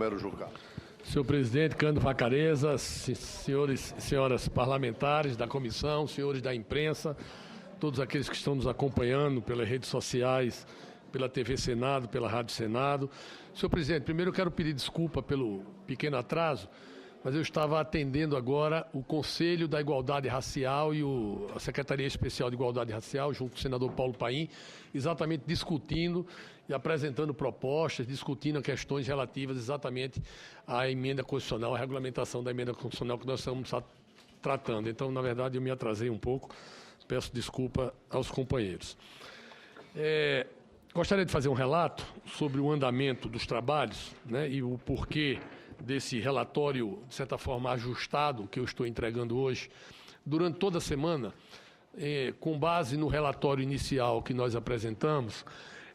Romero Jucá. Senhor presidente Cândido Vacareza, senhores e senhoras parlamentares da comissão, senhores da imprensa, todos aqueles que estão nos acompanhando pelas redes sociais, pela TV Senado, pela Rádio Senado. Senhor presidente, primeiro eu quero pedir desculpa pelo pequeno atraso, mas eu estava atendendo agora o Conselho da Igualdade Racial e a Secretaria Especial de Igualdade Racial, junto com o senador Paulo Paim, exatamente discutindo e apresentando propostas, discutindo questões relativas exatamente à emenda constitucional, à regulamentação da emenda constitucional que nós estamos tratando. Então, na verdade, eu me atrasei um pouco, peço desculpa aos companheiros. Gostaria de fazer um relato sobre o andamento dos trabalhos, né, e o porquê desse relatório, de certa forma, ajustado que eu estou entregando hoje. Durante toda a semana, com base no relatório inicial que nós apresentamos,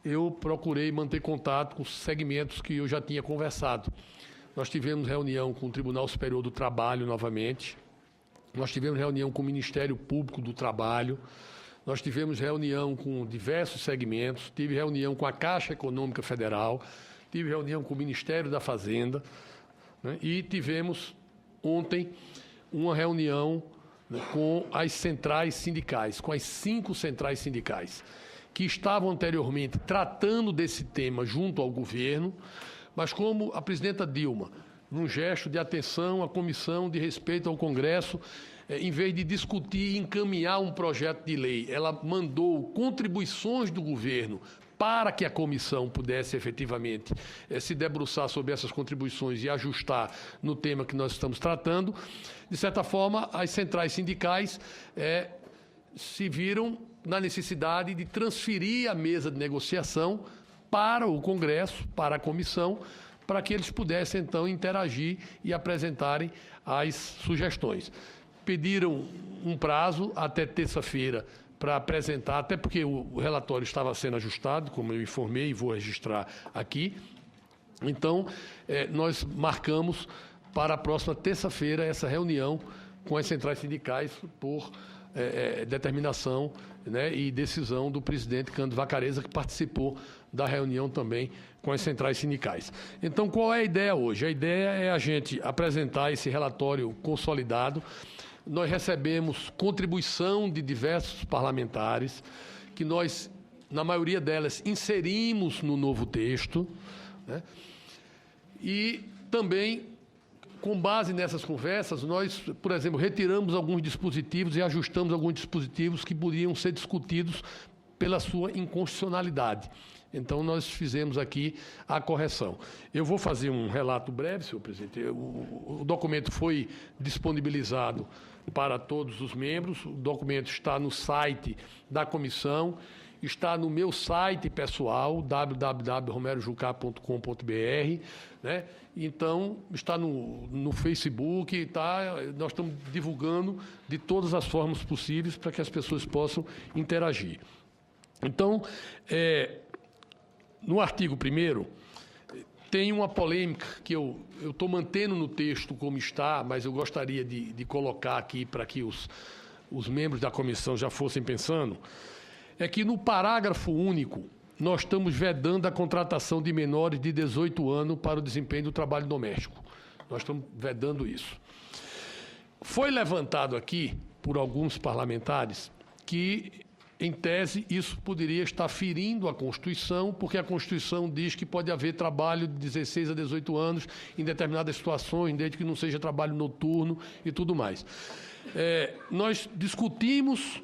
eu procurei manter contato com os segmentos que eu já tinha conversado. Nós tivemos reunião com o Tribunal Superior do Trabalho novamente, nós tivemos reunião com o Ministério Público do Trabalho, nós tivemos reunião com diversos segmentos, tive reunião com a Caixa Econômica Federal, tive reunião com o Ministério da Fazenda, né, e tivemos ontem uma reunião, né, com as centrais sindicais, com as 5 centrais sindicais, que estavam anteriormente tratando desse tema junto ao governo, mas como a presidenta Dilma, num gesto de atenção à comissão de respeito ao Congresso, em vez de discutir e encaminhar um projeto de lei, ela mandou contribuições do governo para que a comissão pudesse efetivamente se debruçar sobre essas contribuições e ajustar no tema que nós estamos tratando. De certa forma, as centrais sindicais se viram na necessidade de transferir a mesa de negociação para o Congresso, para a comissão, para que eles pudessem, então, interagir e apresentarem as sugestões. Pediram um prazo até terça-feira para apresentar, até porque o relatório estava sendo ajustado, como eu informei e vou registrar aqui. Então, nós marcamos para a próxima terça-feira essa reunião com as centrais sindicais por determinação, né, e decisão do presidente Cândido Vacareza, que participou da reunião também com as centrais sindicais. Então, qual é a ideia hoje? A ideia é a gente apresentar esse relatório consolidado. Nós recebemos contribuição de diversos parlamentares, que nós, na maioria delas, inserimos no novo texto, né? E também, com base nessas conversas, nós, por exemplo, retiramos alguns dispositivos e ajustamos alguns dispositivos que podiam ser discutidos pela sua inconstitucionalidade. Então, nós fizemos aqui a correção. Eu vou fazer um relato breve, senhor presidente. O documento foi disponibilizado para todos os membros, o documento está no site da comissão, está no meu site pessoal, www.romerojucá.com.br, né? Então, está no Facebook, nós estamos divulgando de todas as formas possíveis para que as pessoas possam interagir. Então, no artigo 1º, tem uma polêmica que eu estou mantendo no texto como está, mas eu gostaria de colocar aqui para que os membros da comissão já fossem pensando, é que no parágrafo único nós estamos vedando a contratação de menores de 18 anos para o desempenho do trabalho doméstico. Nós estamos vedando isso. Foi levantado aqui por alguns parlamentares que, em tese, isso poderia estar ferindo a Constituição, porque a Constituição diz que pode haver trabalho de 16 a 18 anos em determinadas situações, desde que não seja trabalho noturno e tudo mais. Nós discutimos,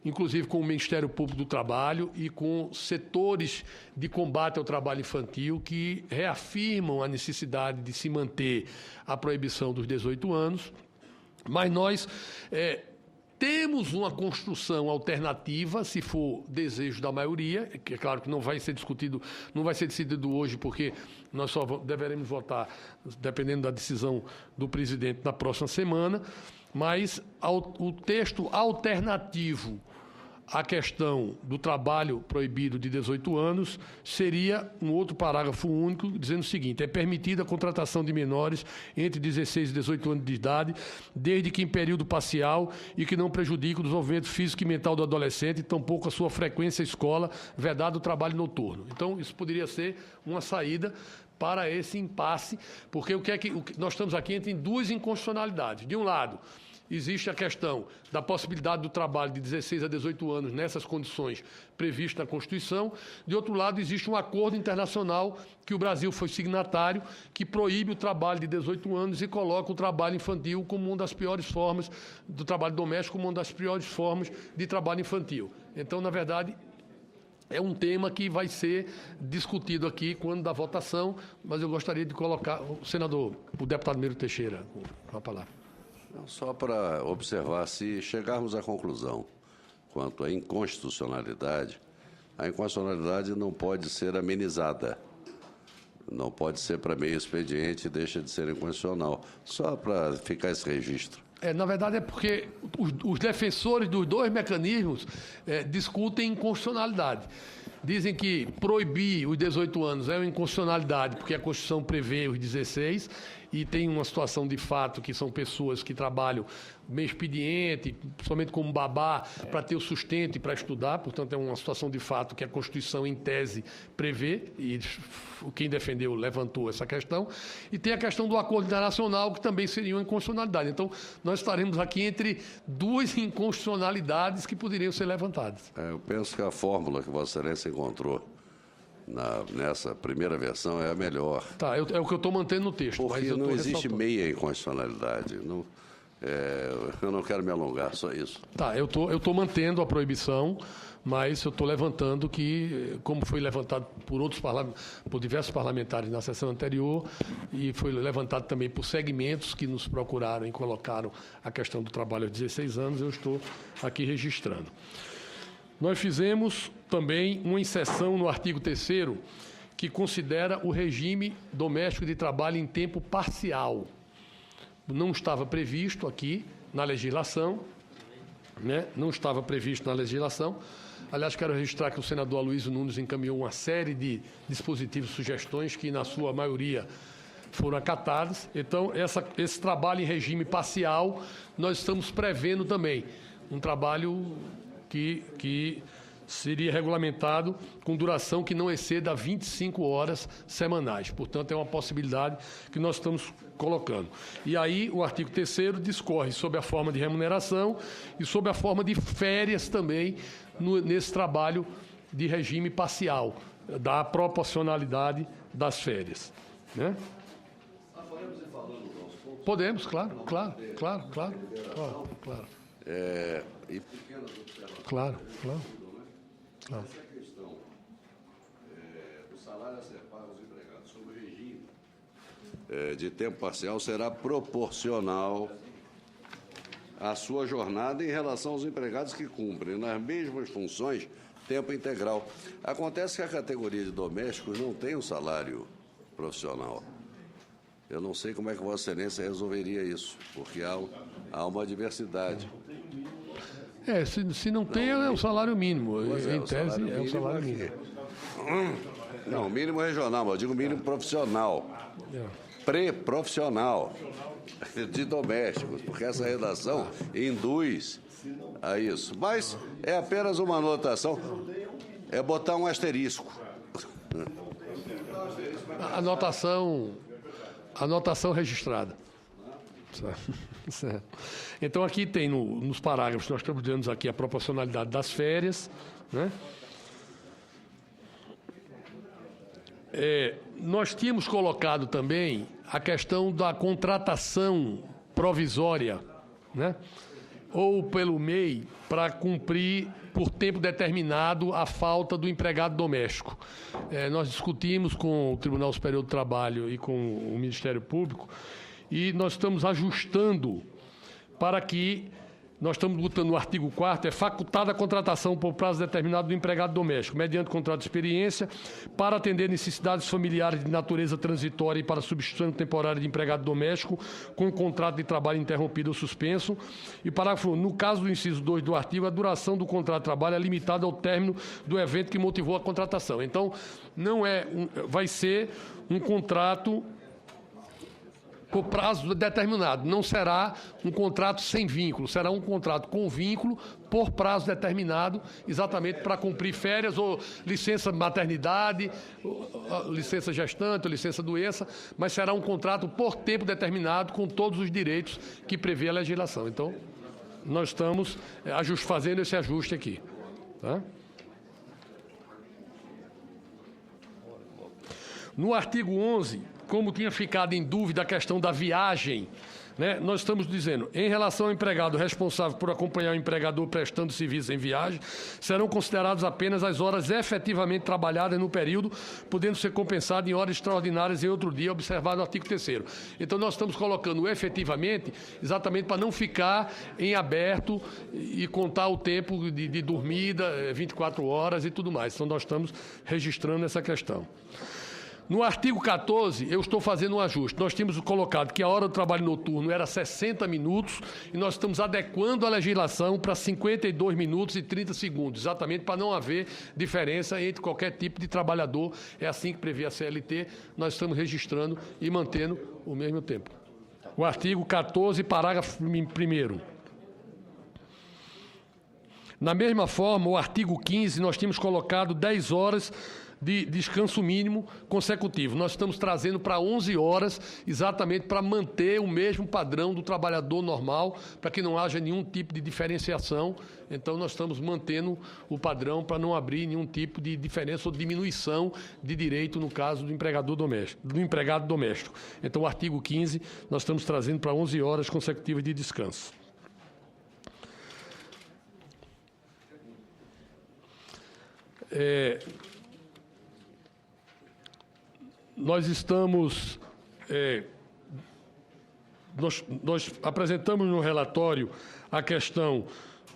inclusive com o Ministério Público do Trabalho e com setores de combate ao trabalho infantil, que reafirmam a necessidade de se manter a proibição dos 18 anos, mas nós temos uma construção alternativa, se for desejo da maioria, que é claro que não vai ser decidido hoje, porque nós só deveremos votar, dependendo da decisão do presidente, na próxima semana, mas o texto alternativo à questão do trabalho proibido de 18 anos seria um outro parágrafo único, dizendo o seguinte: é permitida a contratação de menores entre 16 e 18 anos de idade, desde que em período parcial e que não prejudique o desenvolvimento físico e mental do adolescente e tampouco a sua frequência à escola, vedado o trabalho noturno. Então, isso poderia ser uma saída para esse impasse, porque nós estamos aqui entre duas inconstitucionalidades. De um lado, existe a questão da possibilidade do trabalho de 16 a 18 anos nessas condições previstas na Constituição. De outro lado, existe um acordo internacional que o Brasil foi signatário, que proíbe o trabalho de 18 anos e coloca o trabalho infantil como uma das piores formas, do trabalho doméstico como uma das piores formas de trabalho infantil. Então, na verdade, é um tema que vai ser discutido aqui quando da votação, mas eu gostaria de colocar o senador, o deputado Miro Teixeira, com a palavra. Só para observar, se chegarmos à conclusão quanto à inconstitucionalidade, a inconstitucionalidade não pode ser amenizada. Não pode ser para meio expediente e deixa de ser inconstitucional. Só para ficar esse registro. Na verdade, é porque os defensores dos dois mecanismos discutem inconstitucionalidade. Dizem que proibir os 18 anos é uma inconstitucionalidade, porque a Constituição prevê os 16, e tem uma situação de fato que são pessoas que trabalham meio expediente, somente como babá, para ter o sustento e para estudar, portanto é uma situação de fato que a Constituição, em tese, prevê, e quem defendeu levantou essa questão, e tem a questão do acordo internacional, que também seria uma inconstitucionalidade. Então, nós estaremos aqui entre duas inconstitucionalidades que poderiam ser levantadas. Eu penso que a fórmula que Vossa Excelência encontrou nessa primeira versão é a melhor. Tá, é o que eu estou mantendo no texto. Porque mas eu não existe ressaltando. meia inconstitucionalidade. Eu não quero me alongar, só isso. Tá, eu tô mantendo a proibição, mas eu estou levantando que, como foi levantado por diversos parlamentares na sessão anterior, e foi levantado também por segmentos que nos procuraram e colocaram a questão do trabalho aos 16 anos, eu estou aqui registrando. Nós fizemos também uma inserção no artigo 3º, que considera o regime doméstico de trabalho em tempo parcial. Não estava previsto aqui na legislação, né? Não estava previsto na legislação. Aliás, quero registrar que o senador Aloysio Nunes encaminhou uma série de dispositivos e sugestões que, na sua maioria, foram acatados. Então, esse trabalho em regime parcial, nós estamos prevendo também um trabalho que seria regulamentado com duração que não exceda 25 horas semanais. Portanto, é uma possibilidade que nós estamos colocando. E aí, o artigo 3º discorre sobre a forma de remuneração e sobre a forma de férias também nesse trabalho de regime parcial, da proporcionalidade das férias. Né? Podemos ir falando aos poucos? Podemos, claro. E pequenas observações. Claro. Essa questão do salário a ser pago aos empregados sob o regime de tempo parcial será proporcional à sua jornada em relação aos empregados que cumprem nas mesmas funções tempo integral. Acontece que a categoria de domésticos não tem um salário profissional. Eu não sei como é que Vossa Excelência resolveria isso, porque há uma diversidade. Se não tem, é o salário mínimo. Em tese, é o salário aqui. mínimo. Não, mínimo regional, mas eu digo mínimo profissional. Pré-profissional de domésticos, porque essa redação induz a isso. Mas é apenas uma anotação, é botar um asterisco. Anotação registrada. Certo. Então, aqui tem nos parágrafos, nós estamos dando aqui a proporcionalidade das férias, né? Nós tínhamos colocado também a questão da contratação provisória, né? Ou pelo MEI, para cumprir por tempo determinado a falta do empregado doméstico. Nós discutimos com o Tribunal Superior do Trabalho e com o Ministério Público, e nós estamos ajustando para que, nós estamos botando no artigo 4º, é facultada a contratação por prazo determinado do empregado doméstico, mediante contrato de experiência, para atender necessidades familiares de natureza transitória e para substituição temporária de empregado doméstico, com contrato de trabalho interrompido ou suspenso. E parágrafo, no caso do inciso 2 do artigo, a duração do contrato de trabalho é limitada ao término do evento que motivou a contratação. Então, vai ser um contrato por prazo determinado. Não será um contrato sem vínculo, será um contrato com vínculo por prazo determinado, exatamente para cumprir férias ou licença maternidade, licença gestante, ou licença doença, mas será um contrato por tempo determinado com todos os direitos que prevê a legislação. Então, nós estamos fazendo esse ajuste aqui. Tá? No artigo 11, como tinha ficado em dúvida a questão da viagem, né, nós estamos dizendo, em relação ao empregado responsável por acompanhar o empregador prestando serviço em viagem, serão consideradas apenas as horas efetivamente trabalhadas no período, podendo ser compensado em horas extraordinárias em outro dia, observado o artigo 3º. Então, nós estamos colocando efetivamente, exatamente para não ficar em aberto e contar o tempo de dormida, 24 horas e tudo mais. Então, nós estamos registrando essa questão. No artigo 14, eu estou fazendo um ajuste. Nós tínhamos colocado que a hora do trabalho noturno era 60 minutos e nós estamos adequando a legislação para 52 minutos e 30 segundos, exatamente para não haver diferença entre qualquer tipo de trabalhador. É assim que prevê a CLT, nós estamos registrando e mantendo o mesmo tempo. O artigo 14, parágrafo 1º. Na mesma forma, o artigo 15, nós tínhamos colocado 10 horas de descanso mínimo consecutivo. Nós estamos trazendo para 11 horas, exatamente para manter o mesmo padrão do trabalhador normal, para que não haja nenhum tipo de diferenciação. Então, nós estamos mantendo o padrão para não abrir nenhum tipo de diferença ou diminuição de direito, no caso do empregador doméstico, do empregado doméstico. Então, o artigo 15, nós estamos trazendo para 11 horas consecutivas de descanso. Nós estamos... Nós apresentamos no relatório a questão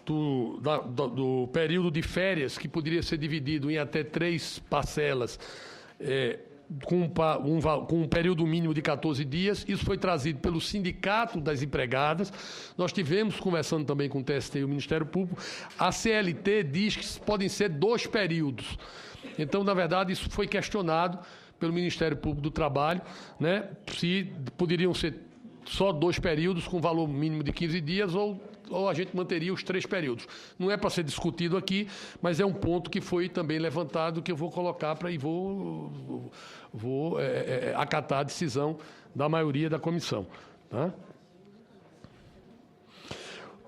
do período de férias, que poderia ser dividido em até 3 parcelas, com um período mínimo de 14 dias. Isso foi trazido pelo Sindicato das Empregadas. Nós tivemos conversando também com o TST e o Ministério Público. A CLT diz que podem ser 2 períodos. Então, na verdade, isso foi questionado pelo Ministério Público do Trabalho, né, se poderiam ser só 2 períodos com valor mínimo de 15 dias ou a gente manteria os 3 períodos. Não é para ser discutido aqui, mas é um ponto que foi também levantado, que eu vou colocar e vou acatar a decisão da maioria da comissão. Tá?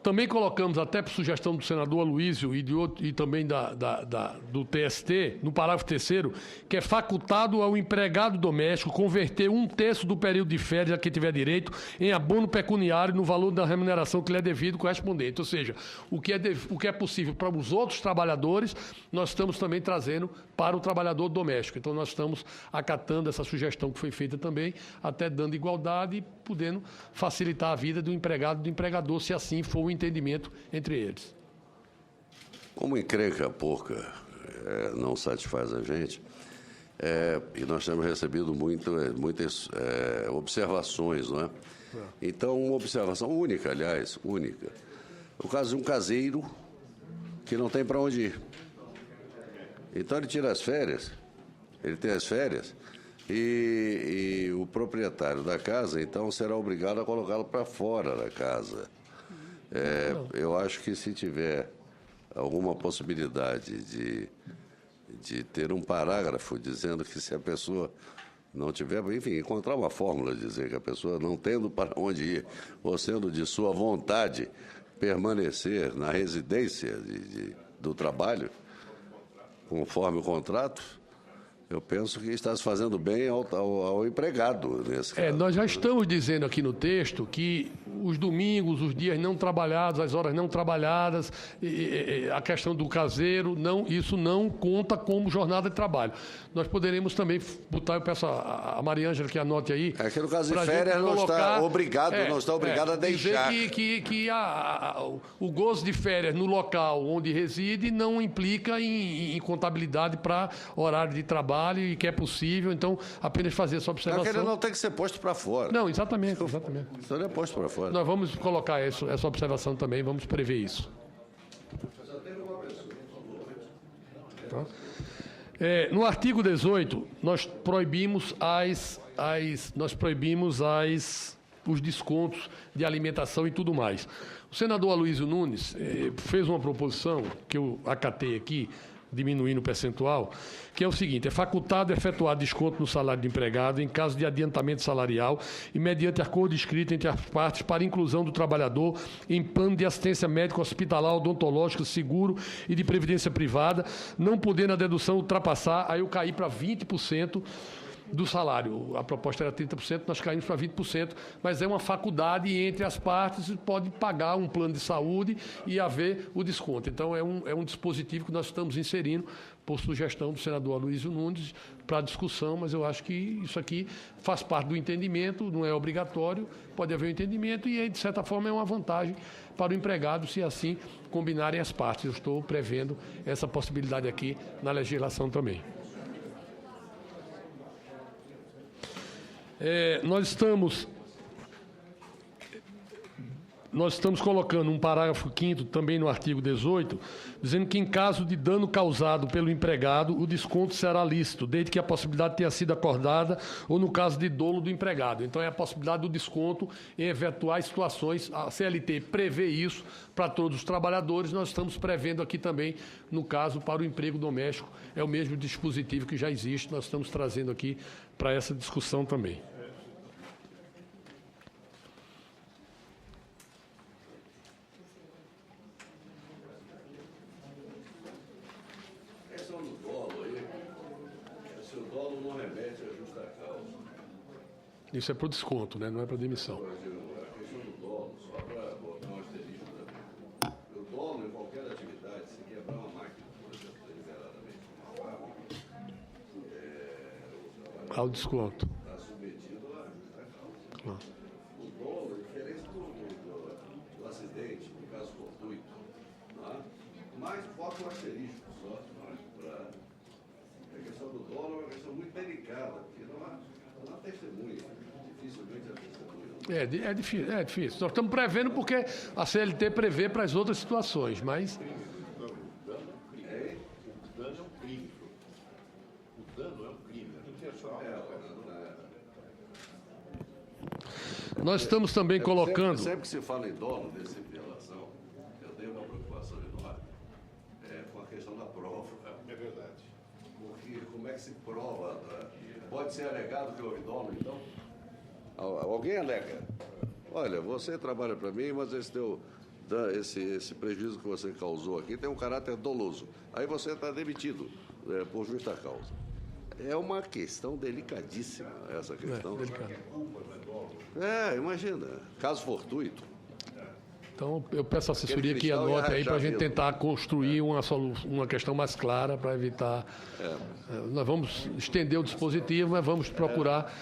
Também colocamos, até por sugestão do senador Aloysio e também do TST, no parágrafo 3º, que é facultado ao empregado doméstico converter 1/3 do período de férias a que tiver direito em abono pecuniário no valor da remuneração que lhe é devido correspondente. Ou seja, o que é possível para os outros trabalhadores, nós estamos também trazendo para o trabalhador doméstico. Então, nós estamos acatando essa sugestão que foi feita também, até dando igualdade e podendo facilitar a vida do empregado e do empregador, se assim for o entendimento entre eles. Como encrenca pouca não satisfaz a gente, e nós temos recebido muitas observações, não é? Então, uma observação única, aliás, única. O caso de um caseiro que não tem para onde ir. Então, ele tira as férias, ele tem as férias, e o proprietário da casa, então, será obrigado a colocá-lo para fora da casa. Eu acho que se tiver alguma possibilidade de ter um parágrafo dizendo que se a pessoa não tiver, enfim, encontrar uma fórmula, dizer que a pessoa não tendo para onde ir, ou sendo de sua vontade permanecer na residência do trabalho, conforme o contrato, eu penso que está se fazendo bem ao empregado nesse caso. Nós já estamos dizendo aqui no texto que os domingos, os dias não trabalhados, as horas não trabalhadas, a questão do caseiro, isso não conta como jornada de trabalho. Nós poderemos também botar, eu peço a Maria Ângela que anote aí. É que no caso de férias não está obrigado, a deixar. Dizer que o gozo de férias no local onde reside não implica em contabilidade para horário de trabalho e que é possível, então apenas fazer essa observação. Porque ele não tem que ser posto para fora. Não, exatamente. Isso não é posto para fora. Nós vamos colocar essa observação também, vamos prever isso. Tá? No artigo 18, nós proibimos as os descontos de alimentação e tudo mais. O senador Aloysio Nunes fez uma proposição, que eu acatei aqui, diminuindo o percentual, que é o seguinte: é facultado efetuar desconto no salário de empregado em caso de adiantamento salarial e mediante acordo escrito entre as partes para inclusão do trabalhador em plano de assistência médica hospitalar, odontológica, seguro e de previdência privada, não podendo a dedução ultrapassar, aí eu caí para 20% do salário. A proposta era 30%, nós caímos para 20%, mas é uma faculdade entre as partes, pode pagar um plano de saúde e haver o desconto. Então, é um dispositivo que nós estamos inserindo por sugestão do senador Aloysio Nunes para discussão, mas eu acho que isso aqui faz parte do entendimento, não é obrigatório, pode haver um entendimento e, de certa forma, é uma vantagem para o empregado, se assim combinarem as partes. Eu estou prevendo essa possibilidade aqui na legislação também. Nós estamos colocando um parágrafo 5º também no artigo 18, dizendo que em caso de dano causado pelo empregado, o desconto será lícito, desde que a possibilidade tenha sido acordada ou no caso de dolo do empregado. Então, é a possibilidade do desconto em eventuais situações. A CLT prevê isso para todos os trabalhadores. Nós estamos prevendo aqui também, no caso, para o emprego doméstico. É o mesmo dispositivo que já existe. Nós estamos trazendo aqui para essa discussão também. Questão do dolo aí, se o dolo não remete à justa causa. Isso é para o desconto, né? Não é para demissão. A questão do dolo, só para botar um asterisco também. O dolo, em qualquer atividade, se quebrar uma máquina, por exemplo, deliberadamente, uma fábrica, Ao desconto. está submetido à justa causa. Claro. O dolo é diferente do acidente, do caso fortuito, não é? Mas bota um asterisco só, não é? A questão do dolo é uma questão muito delicada, porque não há testemunha, dificilmente há testemunha. É difícil. Nós estamos prevendo porque a CLT prevê para as outras situações, mas... O dano é um crime. O dano é um crime. Nós estamos também colocando... Sempre que se fala em dolo, desse relação, eu tenho uma preocupação enorme com a questão da prova. É verdade. Porque como é que se prova? Né? Pode ser alegado que houve dolo, então? Alguém alega. Olha, você trabalha para mim, mas esse prejuízo que você causou aqui tem um caráter doloso. Aí você está demitido por justa causa. É uma questão delicadíssima, essa questão. Imagina, caso fortuito. Então, eu peço a assessoria que anote aí para a gente tentar construir uma questão mais clara para evitar... nós vamos estender o dispositivo, mas vamos procurar...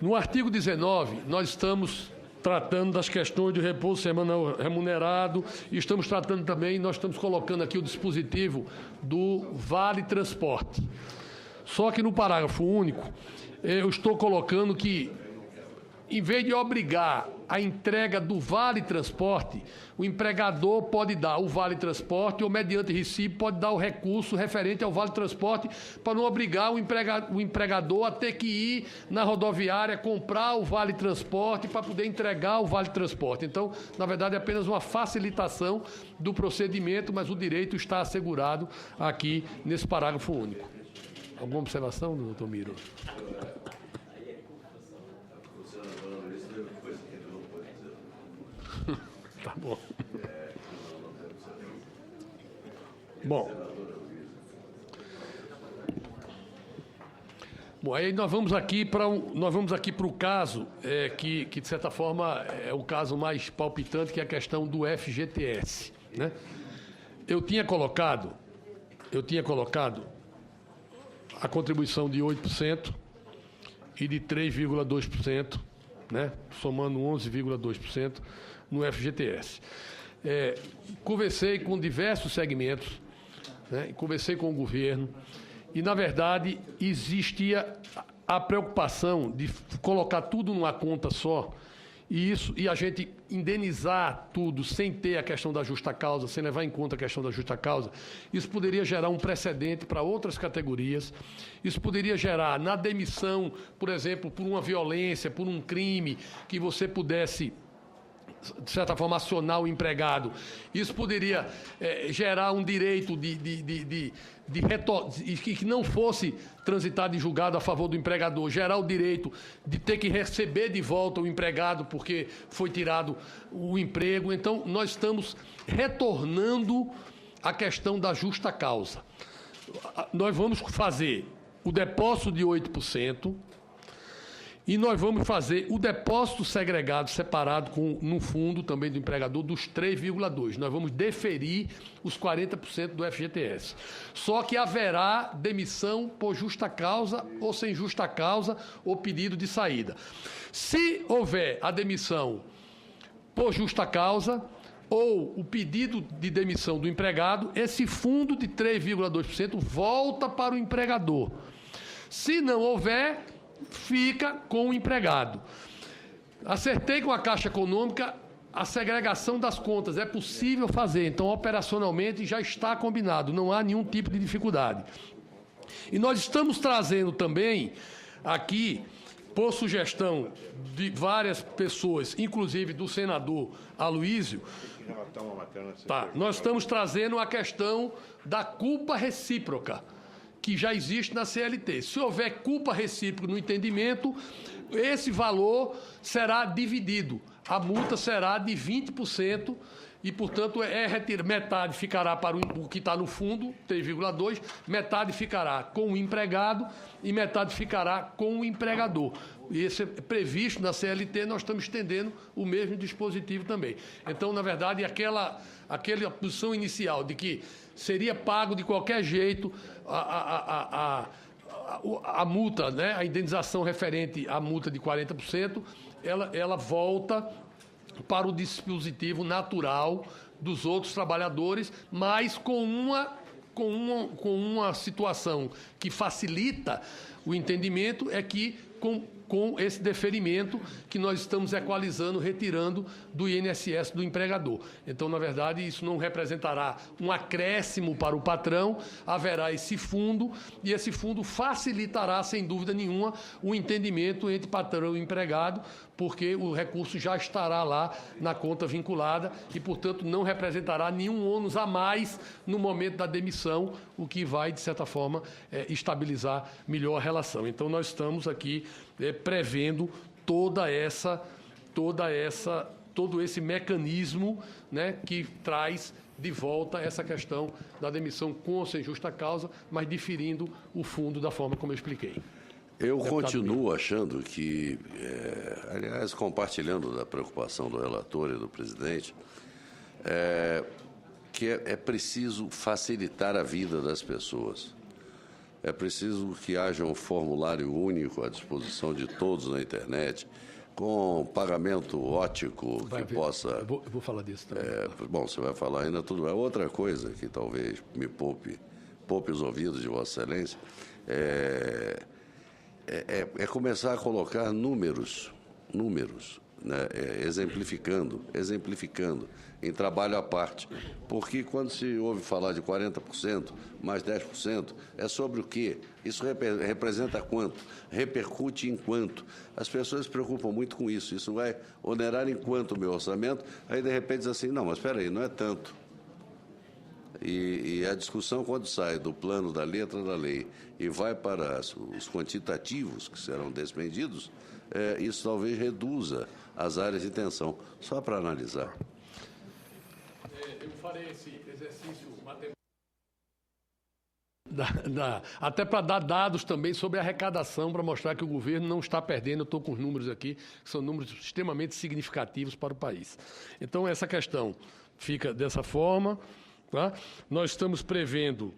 No artigo 19, nós estamos tratando das questões de repouso semanal remunerado e estamos tratando também, nós estamos colocando aqui o dispositivo do Vale Transporte. Só que no parágrafo único, eu estou colocando que, em vez de obrigar a entrega do Vale Transporte, o empregador pode dar o Vale Transporte ou, mediante recibo, pode dar o recurso referente ao Vale Transporte para não obrigar o empregador a ter que ir na rodoviária comprar o Vale Transporte para poder entregar o Vale Transporte. Então, na verdade, é apenas uma facilitação do procedimento, mas o direito está assegurado aqui nesse parágrafo único. Alguma observação, doutor Miro? Tá bom. Bom, aí nós vamos aqui para o caso que de certa forma é o caso mais palpitante, que é a questão do FGTS, né? Eu tinha colocado a contribuição de 8% e de 3,2%, né? Somando 11,2% no FGTS. Conversei com diversos segmentos, né? Conversei com o governo e, na verdade, existia a preocupação de colocar tudo numa conta só e a gente indenizar tudo sem ter a questão da justa causa, sem levar em conta a questão da justa causa, isso poderia gerar um precedente para outras categorias. Isso poderia gerar, na demissão, por exemplo, por uma violência, por um crime, que você pudesse, de certa forma, acionar o empregado. Isso poderia gerar um direito que não fosse transitado e julgado a favor do empregador, gerar o direito de ter que receber de volta o empregado porque foi tirado o emprego. Então, nós estamos retornando à questão da justa causa. Nós vamos fazer o depósito de 8%, e nós vamos fazer o depósito segregado, separado no fundo também do empregador, dos 3,2%. Nós vamos deferir os 40% do FGTS. Só que haverá demissão por justa causa ou sem justa causa ou pedido de saída. Se houver a demissão por justa causa ou o pedido de demissão do empregado, esse fundo de 3,2% volta para o empregador. Se não houver, fica com o empregado. Acertei com a Caixa Econômica a segregação das contas. É possível fazer, então operacionalmente já está combinado, não há nenhum tipo de dificuldade. E nós estamos trazendo também aqui, por sugestão de várias pessoas, inclusive do senador Aloísio, nós estamos trazendo a questão da culpa recíproca, que já existe na CLT. Se houver culpa recíproca no entendimento, esse valor será dividido. A multa será de 20% e, portanto, metade ficará para o que está no fundo, 3,2%, metade ficará com o empregado e metade ficará com o empregador. E esse é previsto na CLT, nós estamos estendendo o mesmo dispositivo também. Então, na verdade, aquela posição inicial de que seria pago de qualquer jeito a multa, né, a indenização referente à multa de 40%, ela volta para o dispositivo natural dos outros trabalhadores, mas com uma situação que facilita o entendimento, é que com esse deferimento que nós estamos equalizando, retirando do INSS do empregador. Então, na verdade, isso não representará um acréscimo para o patrão, haverá esse fundo, e esse fundo facilitará, sem dúvida nenhuma, o entendimento entre patrão e empregado, porque o recurso já estará lá na conta vinculada e, portanto, não representará nenhum ônus a mais no momento da demissão, o que vai, de certa forma, estabilizar melhor a relação. Então, nós estamos aqui prevendo todo esse mecanismo, né, que traz de volta essa questão da demissão com ou sem justa causa, mas diferindo o fundo da forma como eu expliquei. Eu continuo achando que, aliás, compartilhando da preocupação do relator e do presidente, que é preciso facilitar a vida das pessoas. É preciso que haja um formulário único à disposição de todos na internet, com pagamento ótico que possa... Eu vou falar disso também. Bom, você vai falar ainda tudo. É outra coisa que talvez me poupe os ouvidos de Vossa Excelência, é começar a colocar números, né, exemplificando, em trabalho à parte. Porque quando se ouve falar de 40%, mais 10%, é sobre o quê? Isso representa quanto? Repercute em quanto? As pessoas se preocupam muito com isso. Isso vai onerar em quanto o meu orçamento? Aí, de repente, diz assim, não, mas espera aí, não é tanto. E a discussão, quando sai do plano da letra da lei e vai para os quantitativos que serão despendidos, isso talvez reduza as áreas de tensão. Só para analisar. Eu farei esse exercício matemático até para dar dados também sobre a arrecadação, para mostrar que o governo não está perdendo. Eu estou com os números aqui, que são números extremamente significativos para o país. Então, essa questão fica dessa forma. Tá? Nós estamos prevendo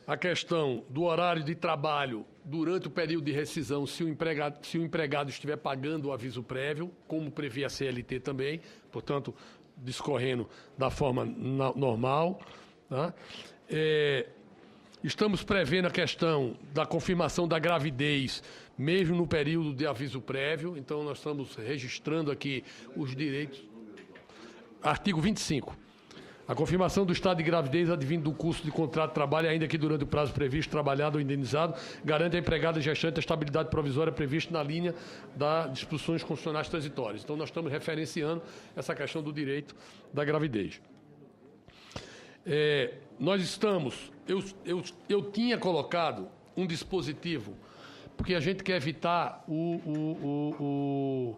a questão do horário de trabalho durante o período de rescisão, se o empregado estiver pagando o aviso prévio, como prevê a CLT também, portanto, discorrendo da forma normal. Tá? Estamos prevendo a questão da confirmação da gravidez, mesmo no período de aviso prévio. Então, nós estamos registrando aqui os direitos. Artigo 25. A confirmação do estado de gravidez advindo do curso de contrato de trabalho, ainda que durante o prazo previsto, trabalhado ou indenizado, garante à empregada gestante a estabilidade provisória prevista na linha das disposições constitucionais transitórias. Então, nós estamos referenciando essa questão do direito da gravidez. Nós estamos... Eu tinha colocado um dispositivo, porque a gente quer evitar o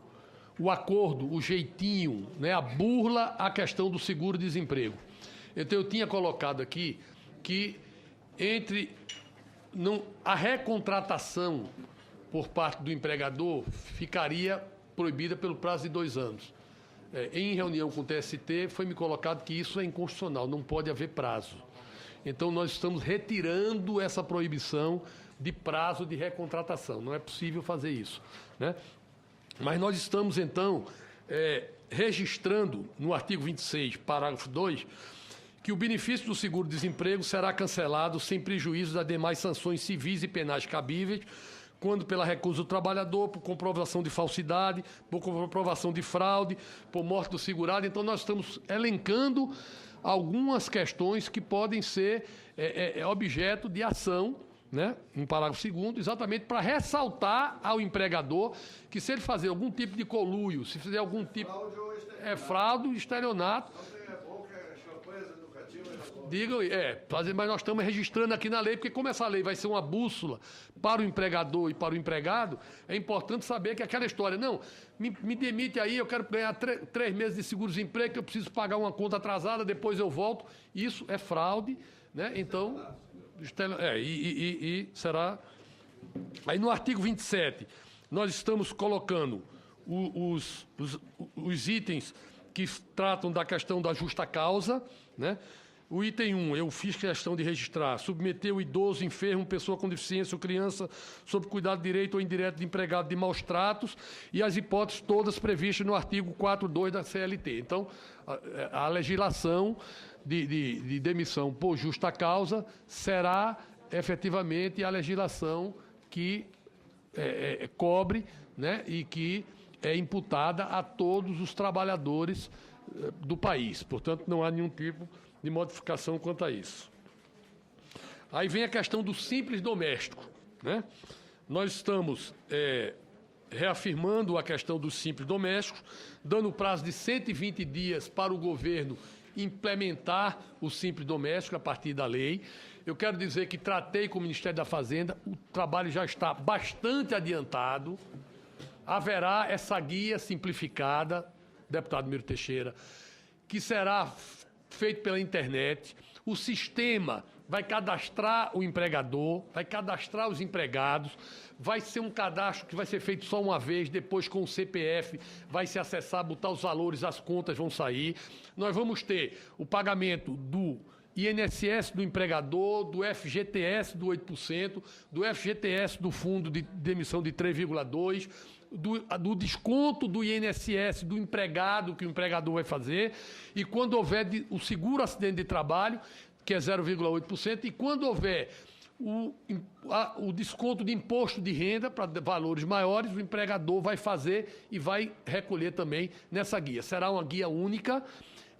acordo, o jeitinho, né, a burla à questão do seguro-desemprego. Então, eu tinha colocado aqui que a recontratação por parte do empregador ficaria proibida pelo prazo de 2 anos. Em reunião com o TST, foi me colocado que isso é inconstitucional, não pode haver prazo. Então, nós estamos retirando essa proibição de prazo de recontratação. Não é possível fazer isso, né? Mas nós estamos, então, registrando no artigo 26, parágrafo 2, que o benefício do seguro-desemprego será cancelado sem prejuízo das demais sanções civis e penais cabíveis, quando pela recusa do trabalhador, por comprovação de falsidade, por comprovação de fraude, por morte do segurado. Então, nós estamos elencando algumas questões que podem ser objeto de ação, né, no parágrafo 2º, exatamente para ressaltar ao empregador que, se ele fazer algum tipo de conluio, se fizer algum tipo... fraude, estelionato... Digam, mas nós estamos registrando aqui na lei, porque como essa lei vai ser uma bússola para o empregador e para o empregado, é importante saber que aquela história, não, me demite aí, eu quero ganhar 3 meses de seguro-desemprego, que eu preciso pagar uma conta atrasada, depois eu volto. Isso é fraude, né? Então, será... Aí no artigo 27, nós estamos colocando os itens que tratam da questão da justa causa, né? O item 1, eu fiz questão de registrar, submeter o idoso, enfermo, pessoa com deficiência ou criança sob cuidado direto ou indireto de empregado de maus tratos e as hipóteses todas previstas no artigo 4.2 da CLT. Então, a legislação de demissão por justa causa será efetivamente a legislação que cobre, né, e que é imputada a todos os trabalhadores do país. Portanto, não há nenhum tipo de modificação quanto a isso. Aí vem a questão do simples doméstico, né? Nós estamos reafirmando a questão dos simples domésticos, dando prazo de 120 dias para o governo implementar o simples doméstico a partir da lei. Eu quero dizer que tratei com o Ministério da Fazenda, o trabalho já está bastante adiantado. Haverá essa guia simplificada, deputado Miro Teixeira, que será feito pela internet. O sistema vai cadastrar o empregador, vai cadastrar os empregados, vai ser um cadastro que vai ser feito só uma vez, depois com o CPF vai se acessar, botar os valores, as contas vão sair. Nós vamos ter o pagamento do INSS do empregador, do FGTS do 8%, do FGTS do fundo de demissão de 3,2%, do desconto do INSS do empregado, que o empregador vai fazer, e quando houver o seguro acidente de trabalho, que é 0,8%, e quando houver o desconto de imposto de renda para valores maiores, o empregador vai fazer e vai recolher também nessa guia. Será uma guia única,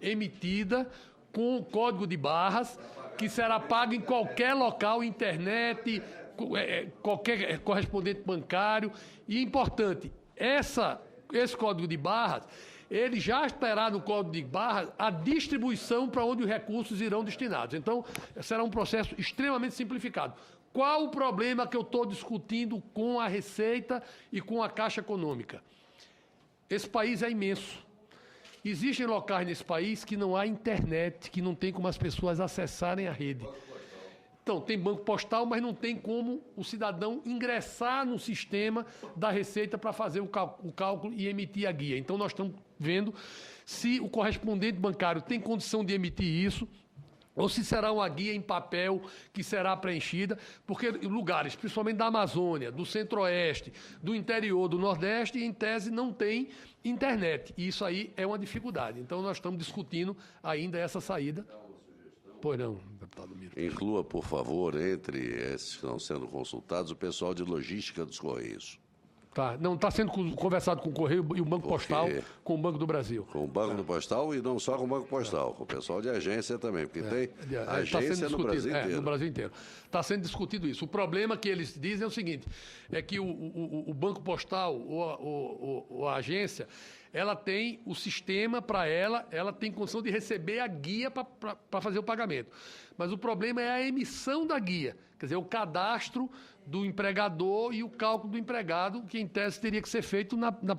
emitida com código de barras, que será pago em qualquer local, internet, qualquer correspondente bancário. E importante, esse código de barras, ele já terá no código de barras a distribuição para onde os recursos irão destinados. Então, será um processo extremamente simplificado. Qual o problema que eu estou discutindo com a Receita e com a Caixa Econômica? Esse país é imenso. Existem locais nesse país que não há internet, que não tem como as pessoas acessarem a rede. Então, tem banco postal, mas não tem como o cidadão ingressar no sistema da Receita para fazer o cálculo e emitir a guia. Então, nós estamos vendo se o correspondente bancário tem condição de emitir isso, ou se será uma guia em papel que será preenchida, porque lugares, principalmente da Amazônia, do Centro-Oeste, do interior, do Nordeste, em tese não tem internet. E isso aí é uma dificuldade. Então, nós estamos discutindo ainda essa saída. Uma sugestão Pois não, deputado Miro. Inclua, por favor, entre esses que estão sendo consultados, o pessoal de logística dos Correios. Tá. Não, está sendo conversado com o Correio e o Banco Postal, com o Banco do Brasil. Com o Banco do Postal e não só com o Banco Postal, com o pessoal de agência também, porque tem agência no Brasil inteiro. No Brasil inteiro. Está sendo discutido isso. O problema que eles dizem é o seguinte, é que o Banco Postal ou a agência, ela tem o sistema para ela tem condição de receber a guia para fazer o pagamento. Mas o problema é a emissão da guia, quer dizer, o cadastro do empregador e o cálculo do empregado, que em tese teria que ser feito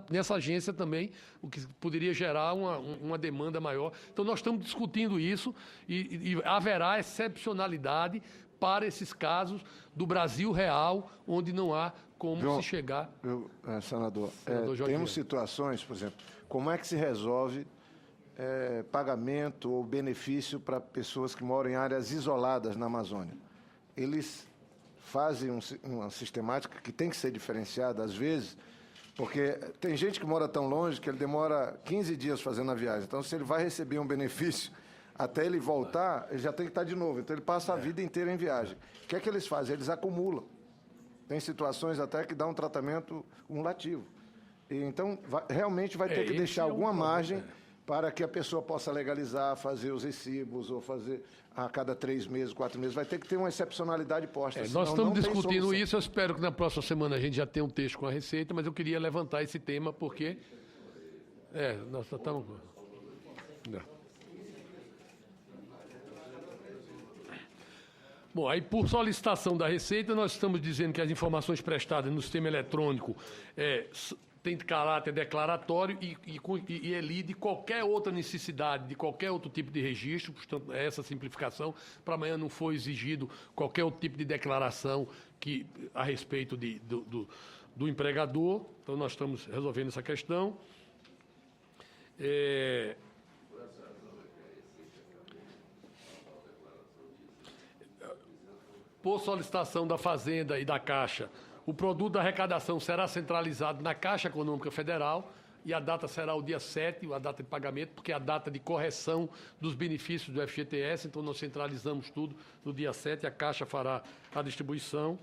nessa agência também, o que poderia gerar uma demanda maior. Então nós estamos discutindo isso e haverá excepcionalidade para esses casos do Brasil real, onde não há como se chegar... Senador, temos situações, por exemplo, como é que se resolve pagamento ou benefício para pessoas que moram em áreas isoladas na Amazônia? Eles fazem uma sistemática que tem que ser diferenciada, às vezes, porque tem gente que mora tão longe que ele demora 15 dias fazendo a viagem. Então, se ele vai receber um benefício, até ele voltar, ele já tem que estar de novo. Então, ele passa a vida inteira em viagem. O que é que eles fazem? Eles acumulam. Tem situações até que dá um tratamento cumulativo. Então, realmente vai ter que deixar alguma margem para que a pessoa possa legalizar, fazer os recibos, ou fazer a cada 3 meses, 4 meses. Vai ter que ter uma excepcionalidade posta. Nós estamos discutindo isso, eu espero que na próxima semana a gente já tenha um texto com a Receita, mas eu queria levantar esse tema porque... nós estamos... Bom, aí por solicitação da Receita, nós estamos dizendo que as informações prestadas no sistema eletrônico tem caráter declaratório e elide qualquer outra necessidade de qualquer outro tipo de registro, portanto, essa simplificação, para amanhã não for exigido qualquer outro tipo de declaração a respeito do empregador. Então, nós estamos resolvendo essa questão. Por solicitação da Fazenda e da Caixa, o produto da arrecadação será centralizado na Caixa Econômica Federal e a data será o dia 7, a data de pagamento, porque é a data de correção dos benefícios do FGTS, então nós centralizamos tudo no dia 7, a Caixa fará a distribuição.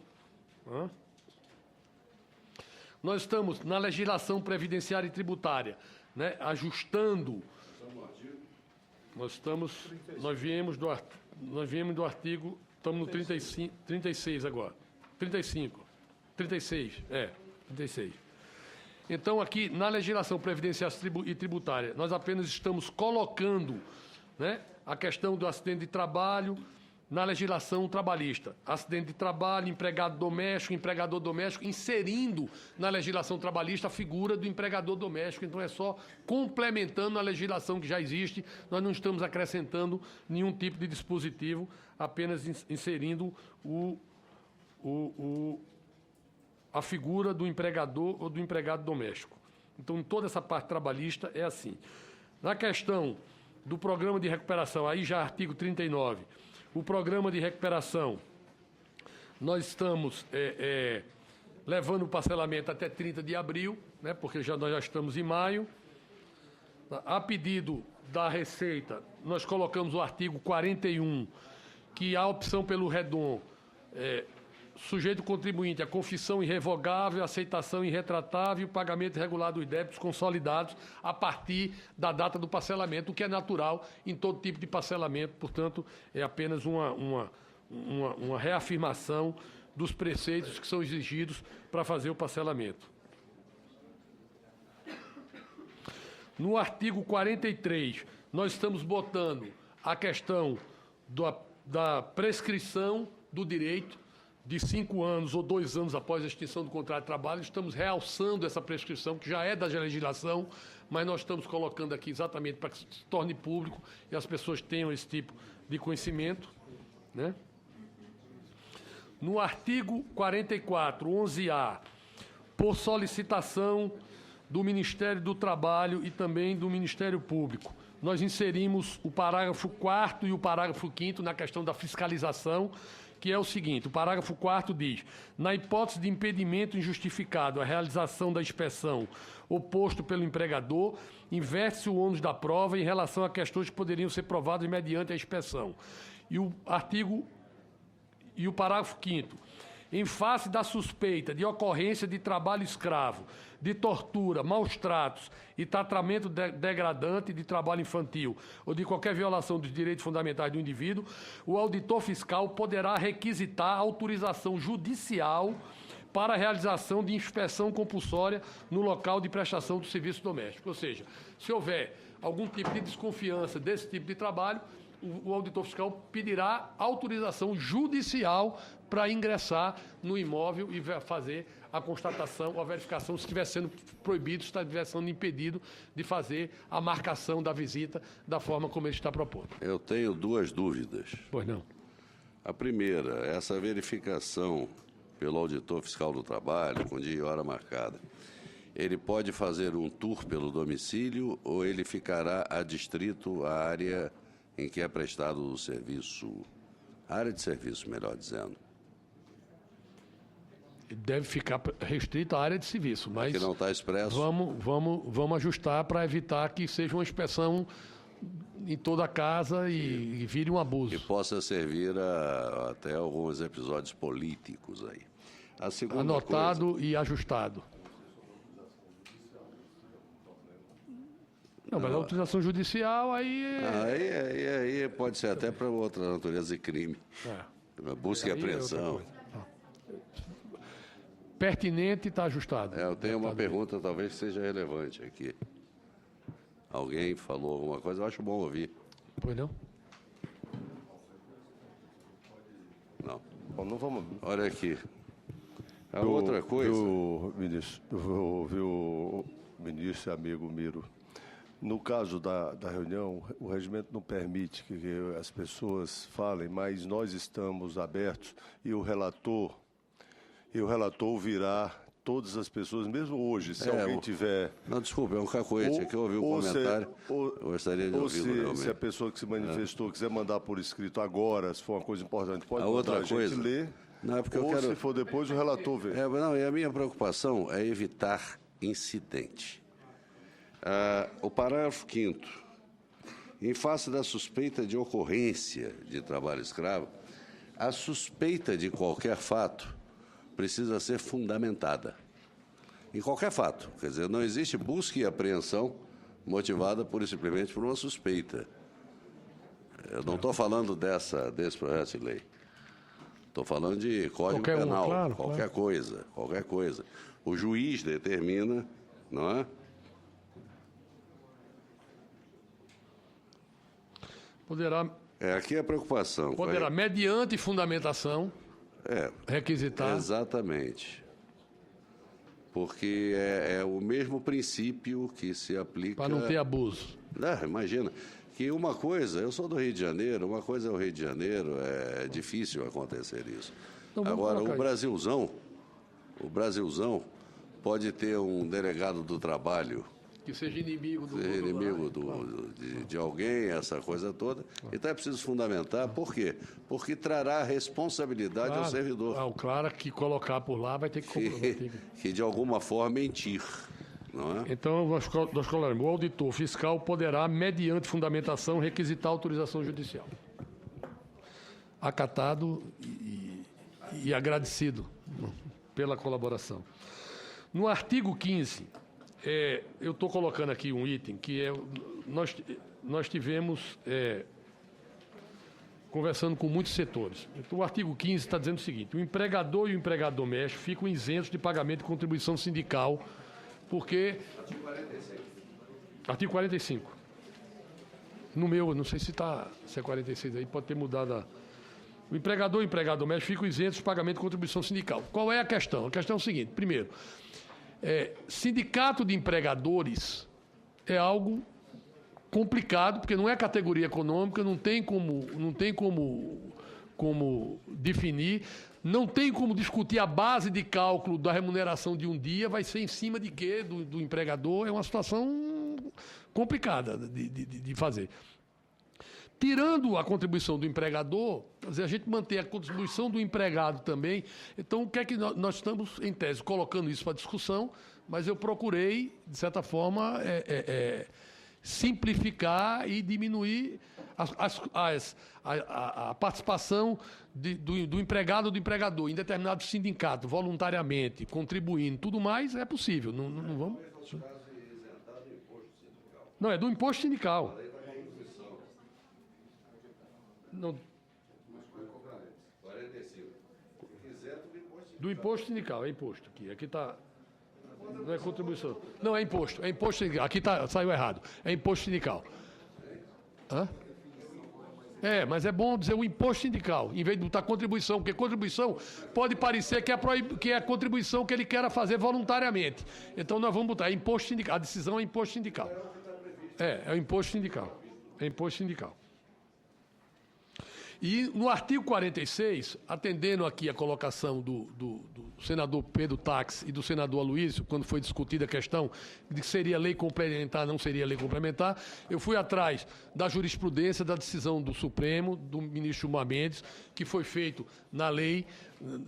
Nós estamos na legislação previdenciária e tributária, né, ajustando... Nós viemos do artigo... Estamos no 36 agora. 36. Então, aqui, na legislação previdenciária e tributária, nós apenas estamos colocando, né, a questão do acidente de trabalho na legislação trabalhista. Acidente de trabalho, empregado doméstico, empregador doméstico, inserindo na legislação trabalhista a figura do empregador doméstico. Então, é só complementando a legislação que já existe. Nós não estamos acrescentando nenhum tipo de dispositivo, apenas inserindo a figura do empregador ou do empregado doméstico. Então, em toda essa parte trabalhista é assim. Na questão do programa de recuperação, aí já artigo 39, o programa de recuperação, nós estamos levando o parcelamento até 30 de abril, né, porque nós já estamos em maio. A pedido da Receita, nós colocamos o artigo 41, que a opção pelo REDOM, sujeito contribuinte, a confissão irrevogável, aceitação irretratável e o pagamento regular dos débitos consolidados a partir da data do parcelamento, o que é natural em todo tipo de parcelamento, portanto, é apenas uma reafirmação dos preceitos que são exigidos para fazer o parcelamento. No artigo 43, nós estamos botando a questão da prescrição do direito de 5 anos ou 2 anos após a extinção do contrato de trabalho. Estamos realçando essa prescrição, que já é da legislação, mas nós estamos colocando aqui exatamente para que se torne público e as pessoas tenham esse tipo de conhecimento, né? No artigo 44, 11A, por solicitação do Ministério do Trabalho e também do Ministério Público, nós inserimos o parágrafo 4º e o parágrafo 5º na questão da fiscalização, que é o seguinte: o parágrafo 4º diz: na hipótese de impedimento injustificado à realização da inspeção oposto pelo empregador, inverte-se o ônus da prova em relação a questões que poderiam ser provadas mediante a inspeção. E o parágrafo 5º. Em face da suspeita de ocorrência de trabalho escravo, de tortura, maus tratos e tratamento degradante de trabalho infantil ou de qualquer violação dos direitos fundamentais do indivíduo, o auditor fiscal poderá requisitar autorização judicial para a realização de inspeção compulsória no local de prestação do serviço doméstico. Ou seja, se houver algum tipo de desconfiança desse tipo de trabalho, o auditor fiscal pedirá autorização judicial para ingressar no imóvel e fazer a constatação ou a verificação se estiver sendo proibido, se estiver sendo impedido de fazer a marcação da visita da forma como ele está propondo. Eu tenho 2 dúvidas. Pois não. A primeira, essa verificação pelo auditor fiscal do trabalho, com dia e hora marcada, ele pode fazer um tour pelo domicílio ou ele ficará adstrito à área em que é prestado o serviço, a área de serviço, melhor dizendo? Deve ficar restrito à área de serviço, mas... Que não está expresso. Vamos ajustar para evitar que seja uma inspeção em toda a casa e vire um abuso. Que possa servir até alguns episódios políticos aí. A segunda Anotado e ajustado. Não, mas a autorização judicial aí... Aí pode ser até para outra natureza de crime. Busca e apreensão. Pertinente está ajustado. Eu tenho uma pergunta, talvez seja relevante aqui. Alguém falou alguma coisa, eu acho bom ouvir. Pois não? Não. Bom, não vamos... Olha aqui. A outra coisa... Viu, ministro e amigo Miro, no caso da reunião, o regimento não permite que as pessoas falem, mas nós estamos abertos e o relator virá todas as pessoas, mesmo hoje, se alguém tiver... Não, desculpa, é um cacoete, aqui eu ouvi o comentário, eu gostaria de ouvi-lo realmente. Se a pessoa que se manifestou quiser mandar por escrito agora, se for uma coisa importante, pode mandar, outra coisa, a gente ler, não, é porque ou eu quero... se for depois, o relator vê. E a minha preocupação é evitar incidente. O parágrafo 5º. Em face da suspeita de ocorrência de trabalho escravo, a suspeita de qualquer fato precisa ser fundamentada. Em qualquer fato. Quer dizer, não existe busca e apreensão motivada simplesmente por uma suspeita. Eu não estou falando desse projeto de lei. Estou falando de Código Penal, qualquer coisa. O juiz determina, não é? Poderá... aqui é a preocupação. Poderá, mediante fundamentação, requisitar... Exatamente. Porque é o mesmo princípio que se aplica... Para não ter abuso. Imagina, que uma coisa... Eu sou do Rio de Janeiro, uma coisa é o Rio de Janeiro, é difícil acontecer isso. Então, agora, o Brasilzão pode ter um delegado do trabalho... Que seja inimigo de alguém, essa coisa toda. Então é preciso fundamentar. Por quê? Porque trará responsabilidade ao servidor. Claro que colocar por lá vai ter que comprometer. Que de alguma forma mentir. Não é? Então, nós colocaremos: o auditor fiscal poderá, mediante fundamentação, requisitar autorização judicial. Acatado e agradecido pela colaboração. No artigo 15... eu estou colocando aqui um item que nós tivemos conversando com muitos setores. Então, o artigo 15 está dizendo o seguinte: o empregador e o empregado doméstico ficam isentos de pagamento de contribuição sindical, porque... Artigo 45. No meu, não sei se é 46 aí, pode ter mudado O empregador e o empregado doméstico ficam isentos de pagamento de contribuição sindical. Qual é a questão? A questão é o seguinte: primeiro, sindicato de empregadores é algo complicado, porque não é categoria econômica, não tem como definir, não tem como discutir a base de cálculo da remuneração de um dia, vai ser em cima de quê? Do empregador. É uma situação complicada de fazer. Tirando a contribuição do empregador, quer dizer, a gente mantém a contribuição do empregado também. Então, o que é que nós estamos, em tese, colocando isso para discussão, mas eu procurei, de certa forma, simplificar e diminuir a participação do empregado ou do empregador em determinado sindicato, voluntariamente, contribuindo, tudo mais, é possível. Não vamos... Não, é do imposto sindical. Não. Do imposto sindical, é imposto. Aqui está... Não é contribuição. Não, é imposto. É imposto sindical. Aqui saiu errado. É imposto sindical. Hã? Mas é bom dizer o imposto sindical, em vez de botar contribuição, porque contribuição pode parecer que é a contribuição que ele quer fazer voluntariamente. Então nós vamos botar imposto sindical. A decisão é imposto sindical. É o imposto sindical. É imposto sindical. E no artigo 46, atendendo aqui a colocação do senador Pedro Tax e do senador Aloysio, quando foi discutida a questão de que seria lei complementar, não seria lei complementar, eu fui atrás da jurisprudência, da decisão do Supremo, do ministro Gilmar Mendes, que foi feito na lei,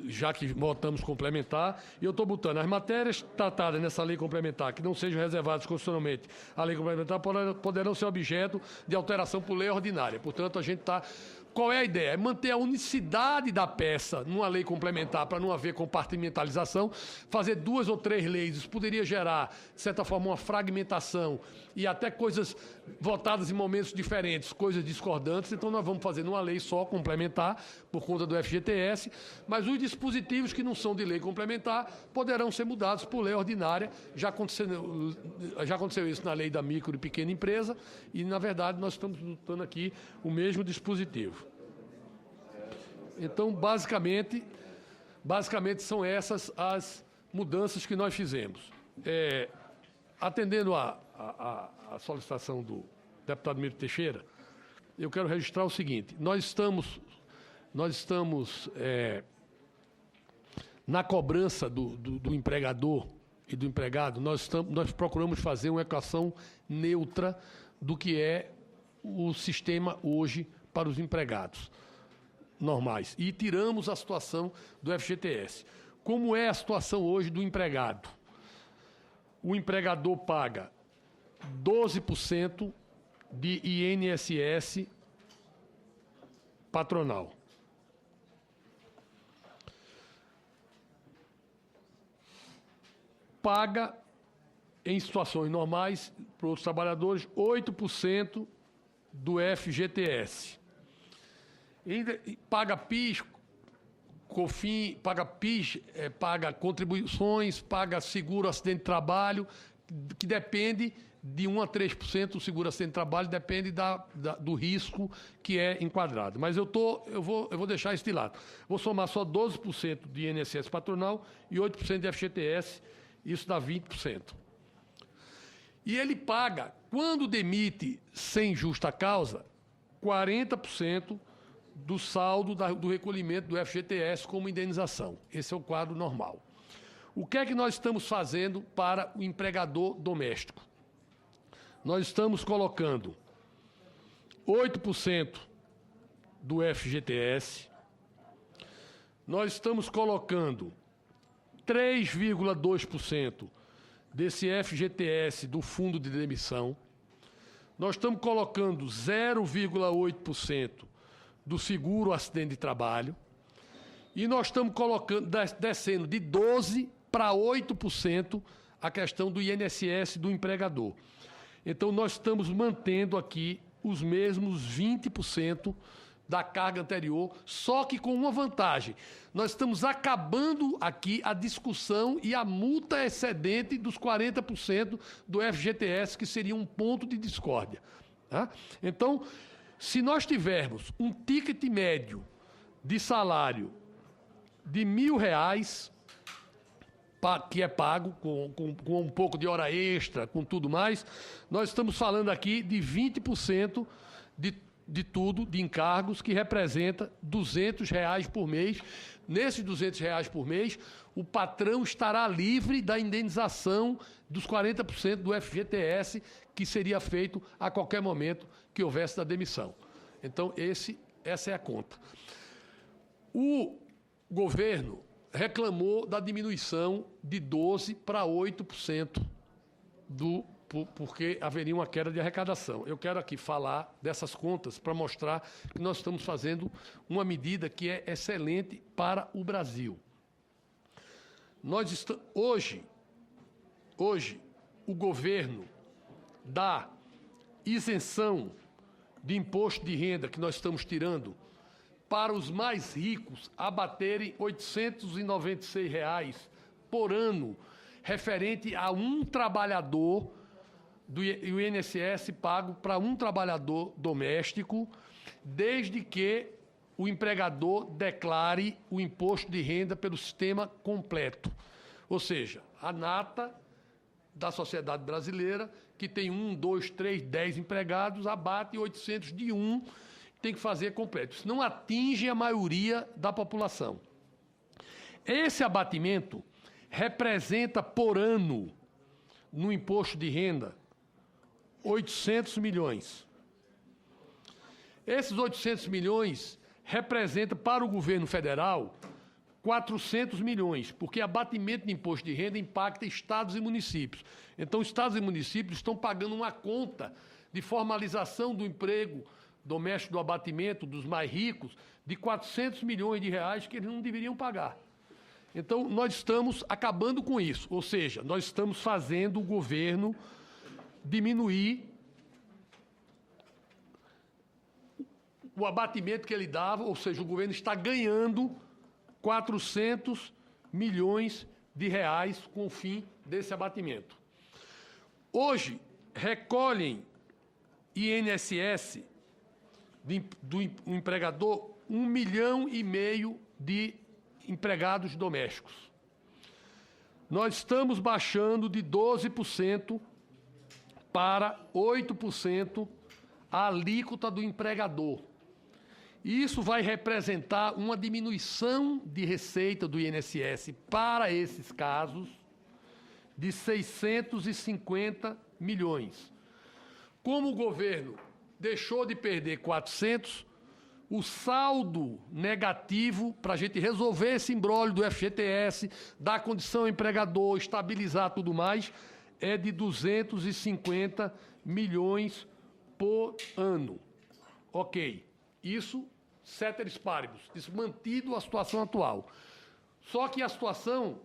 já que votamos complementar, e eu estou botando as matérias tratadas nessa lei complementar, que não sejam reservadas constitucionalmente à lei complementar, poderão ser objeto de alteração por lei ordinária. Portanto, a gente está... Qual é a ideia? É manter a unicidade da peça numa lei complementar para não haver compartimentalização, fazer 2 ou 3 leis. Isso poderia gerar, de certa forma, uma fragmentação e até coisas votadas em momentos diferentes, coisas discordantes. Então, nós vamos fazer numa lei só complementar, por conta do FGTS, mas os dispositivos que não são de lei complementar poderão ser mudados por lei ordinária. Já aconteceu isso na lei da micro e pequena empresa e, na verdade, nós estamos lutando aqui o mesmo dispositivo. Então, basicamente são essas as mudanças que nós fizemos. Atendendo a solicitação do deputado Miro Teixeira, eu quero registrar o seguinte: nós estamos na cobrança do empregador e do empregado, nós procuramos fazer uma equação neutra do que é o sistema hoje para os empregados normais. E tiramos a situação do FGTS. Como é a situação hoje do empregado? O empregador paga 12% de INSS patronal. Paga, em situações normais, para outros trabalhadores, 8% do FGTS. Paga PIS, COFINS, paga contribuições, paga seguro acidente de trabalho, que depende de 1 a 3% do seguro acidente de trabalho, depende do risco que é enquadrado. Mas eu vou deixar isso de lado. Vou somar só 12% de INSS patronal e 8% de FGTS, isso dá 20%. E ele paga, quando demite sem justa causa, 40% do saldo do recolhimento do FGTS como indenização. Esse é o quadro normal. O que é que nós estamos fazendo para o empregador doméstico? Nós estamos colocando 8% do FGTS, nós estamos colocando 3,2% desse FGTS do fundo de demissão, nós estamos colocando 0,8% do seguro acidente de trabalho e nós estamos colocando, descendo de 12% para 8% a questão do INSS do empregador. Então, nós estamos mantendo aqui os mesmos 20% da carga anterior, só que com uma vantagem. Nós estamos acabando aqui a discussão e a multa excedente dos 40% do FGTS, que seria um ponto de discórdia. Tá? Então, se nós tivermos um ticket médio de salário de R$1.000, que é pago com um pouco de hora extra, com tudo mais, nós estamos falando aqui de 20% de tudo, de encargos, que representa R$200 por mês. Nesses R$200 por mês, o patrão estará livre da indenização dos 40% do FGTS, que seria feito a qualquer momento que houvesse da demissão. Então, essa é a conta. O governo reclamou da diminuição de 12% para 8% do porque haveria uma queda de arrecadação. Eu quero aqui falar dessas contas para mostrar que nós estamos fazendo uma medida que é excelente para o Brasil. Hoje, o governo dá isenção de imposto de renda que nós estamos tirando para os mais ricos abaterem R$ 896 por ano, referente a um trabalhador do INSS pago para um trabalhador doméstico, desde que o empregador declare o imposto de renda pelo sistema completo. Ou seja, a nata da sociedade brasileira, que tem 1, 2, 3, 10 empregados, abate 800 de um, tem que fazer completo. Isso não atinge a maioria da população. Esse abatimento representa por ano, no imposto de renda, 800 milhões. Esses 800 milhões representam para o governo federal 400 milhões, porque abatimento de imposto de renda impacta estados e municípios. Então, estados e municípios estão pagando uma conta de formalização do emprego doméstico do abatimento dos mais ricos de 400 milhões de reais que eles não deveriam pagar. Então, nós estamos acabando com isso, ou seja, nós estamos fazendo o governo diminuir o abatimento que ele dava, ou seja, o governo está ganhando 400 milhões de reais com o fim desse abatimento. Hoje, recolhem INSS do empregador 1,5 milhão de empregados domésticos. Nós estamos baixando de 12% para 8% a alíquota do empregador. Isso vai representar uma diminuição de receita do INSS para esses casos de 650 milhões. Como o governo deixou de perder 400, o saldo negativo para a gente resolver esse imbróglio do FGTS, dar condição ao empregador, estabilizar tudo mais, é de 250 milhões por ano. Ok. Isso, ceteris paribus, isso mantido a situação atual. Só que a situação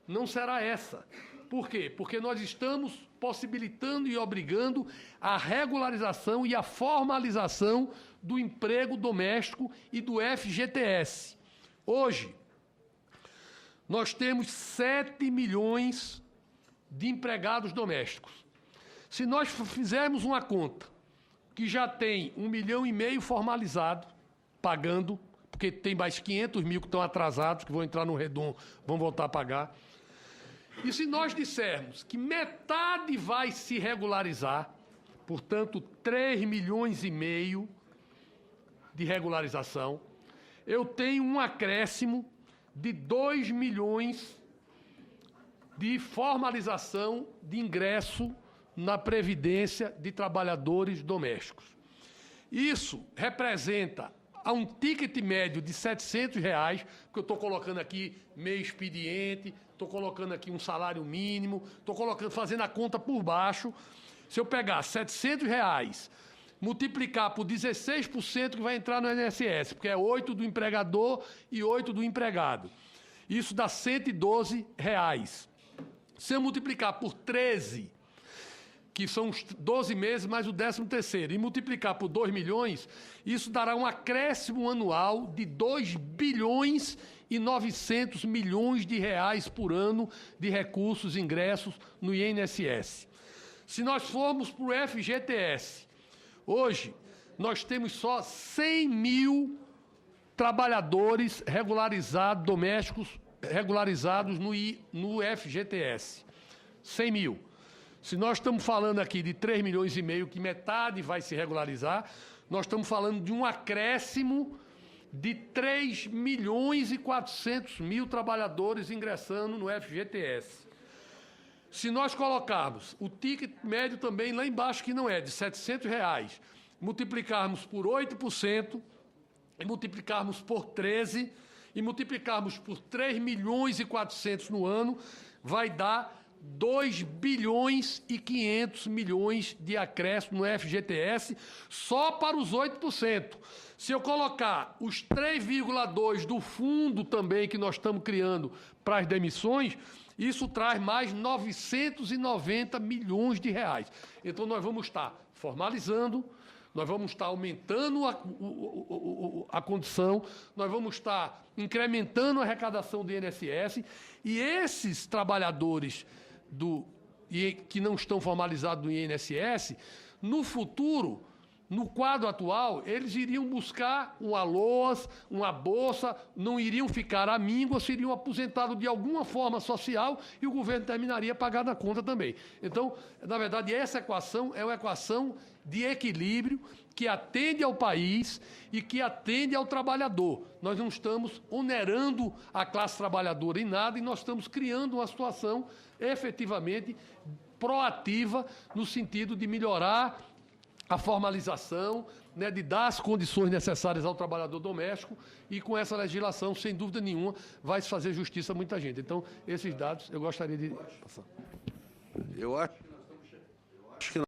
não será essa. Por quê? Porque nós estamos possibilitando e obrigando a regularização e a formalização do emprego doméstico e do FGTS. Hoje, nós temos 7 milhões de empregados domésticos. Se nós fizermos uma conta que já tem 1,5 milhão formalizado, pagando, porque tem mais 500 mil que estão atrasados, que vão entrar no redondo, vão voltar a pagar. E se nós dissermos que metade vai se regularizar, portanto, 3,5 milhões de regularização, eu tenho um acréscimo de 2 milhões de formalização de ingresso na Previdência de trabalhadores domésticos. Isso representa a um ticket médio de R$ 700, que eu estou colocando aqui meio expediente, estou colocando aqui um salário mínimo, estou fazendo a conta por baixo. Se eu pegar R$ 700, multiplicar por 16% que vai entrar no INSS, porque é 8 do empregador e 8 do empregado. Isso dá R$ 112. Se eu multiplicar por 13, que são os 12 meses mais o 13º, e multiplicar por 2 milhões, isso dará um acréscimo anual de 2 bilhões e 900 milhões de reais por ano de recursos e ingressos no INSS. Se nós formos para o FGTS, hoje nós temos só 100 mil trabalhadores regularizados, domésticos regularizados no FGTS. 100 mil. Se nós estamos falando aqui de 3,5 milhões, que metade vai se regularizar, nós estamos falando de um acréscimo de 3 milhões e 400 mil trabalhadores ingressando no FGTS. Se nós colocarmos o ticket médio também lá embaixo, que não é, de R$ 700, multiplicarmos por 8%, e multiplicarmos por 13, e multiplicarmos por 3 milhões e 400 no ano, vai dar 2 bilhões e 500 milhões de acréscimo no FGTS só para os 8%. Se eu colocar os 3,2 do fundo também que nós estamos criando para as demissões, isso traz mais 990 milhões de reais. Então, nós vamos estar formalizando, nós vamos estar aumentando a condição, nós vamos estar incrementando a arrecadação do INSS, e esses trabalhadores que não estão formalizados no INSS, no futuro, no quadro atual, eles iriam buscar uma LOAS, uma bolsa, não iriam ficar à míngua, seriam aposentados de alguma forma social e o governo terminaria pagando a conta também. Então, na verdade, essa equação é uma equação de equilíbrio que atende ao país e que atende ao trabalhador. Nós não estamos onerando a classe trabalhadora em nada e nós estamos criando uma situação efetivamente proativa no sentido de melhorar a formalização, né, de dar as condições necessárias ao trabalhador doméstico, e com essa legislação, sem dúvida nenhuma, vai se fazer justiça a muita gente. Então, esses dados eu gostaria de passar. Eu acho